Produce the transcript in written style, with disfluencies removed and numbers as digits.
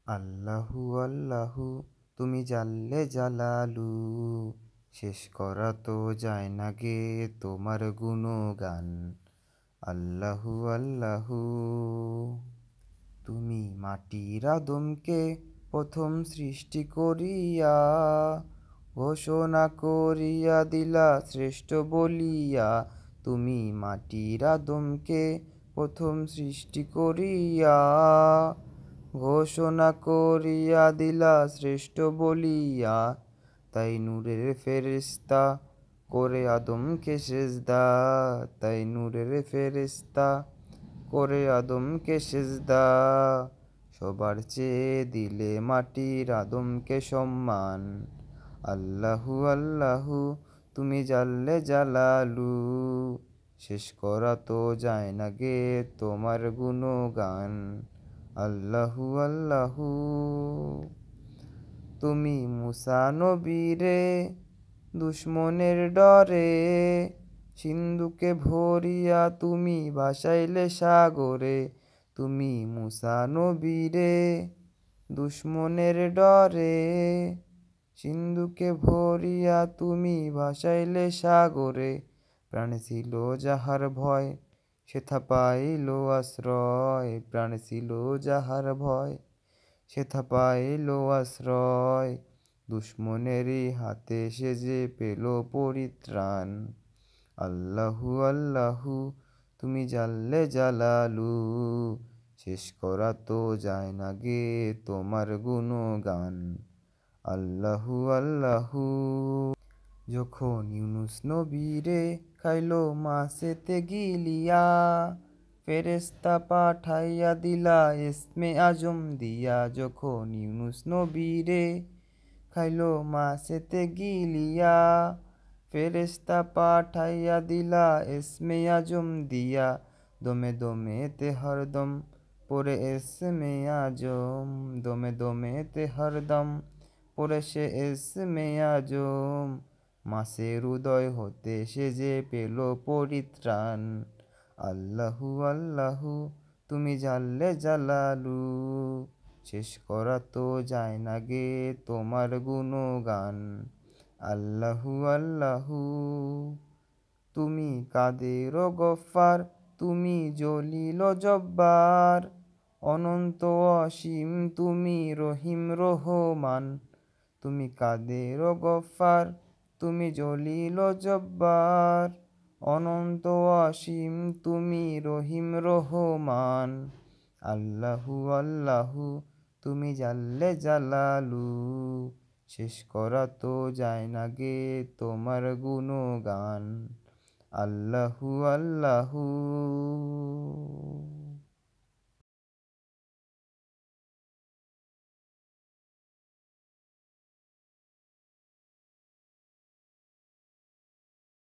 আল্লাহু আল্লাহু তুমি জাল্লে জালালু, শেষ করা তো যায় না গে তোমার গুণগান। আল্লাহু আল্লাহু তুমি মাটির আদমকে প্রথম সৃষ্টি করিয়া, ঘোষণা করিয়া দিলা শ্রেষ্ঠ বলিয়া। তুমি মাটির আদমকে প্রথম সৃষ্টি করিয়া, ঘোষণা করিয়া দিলা শ্রেষ্ঠ বলিয়া। তাই নূরের ফেরেশতা করে আদমকে সেজদা, তাই নূরের ফেরেশতা করে আদমকে সেজদা। সবার চেয়ে দিলে মাটির আদমকে সম্মান। আল্লাহু আল্লাহু তুমি জাল্লে জালালু, শেষ করা তো যায় না গে তোমার গুণগান। আল্লাহু আল্লাহু তুমি মুসা নবীরে দুশমনের ডরে, সিন্ধুকে ভরিয়া তুমি ভাসাইলে সাগরে। তুমি মুসা নবীরে দুশমনের ডরে, সিন্ধুকে ভরিয়া তুমি ভাসাইলে সাগরে। প্রাণ ছিল যাহার ভয় সেথা পাইল আশ্রয়, প্রাণ ছিল যাহার ভয় সেথা পাইল আশ্রয়। দুশমনেরই হাতে সে যে পেল পরিত্রাণ। আল্লাহু আল্লাহু তুমি জাল্লে জালালু, শেষ করা তো যায় না গে তোমার গুণগান। আল্লাহু আল্লাহু যখন ইউনুস নবীরে খাইলো মাছেতে গিলিয়া, ফেরেশতা পাঠাইয়া দিলা ইসমে আজম দিয়া। যখন ইউনুস নবীরে খাইলো মাছেতে গিলিয়া, ফেরেশতা পাঠাইয়া দিলা ইসমে আজম দিয়া। দমে দমেতে হরদম পড়ে ইসমে আজম, দমে দমেতে হরদম পড়ে সে ইসমে আজম। মাছের উদয় হতে সে যে পেল পরিত্রাণ। আল্লাহু আল্লাহু তুমি জাল্লে জালালু, শেষ করা তো যায় না গে তোমার গুণগান। আল্লাহু আল্লাহু তুমি কাদের ও গফ্ফার, তুমি জলিল ও জব্বার, অনন্ত অসীম তুমি রহিম রহমান। তুমি কাদের ও গফ্ফার, তুমি জলিল ও জব্বার, অনন্ত অসীম তুমি রহিম রহমান। আল্লাহু আল্লাহু তুমি জাল্লে জালালু, শেষ করা তো যায় না গে তোমার গুণগান। আল্লাহু আল্লাহু।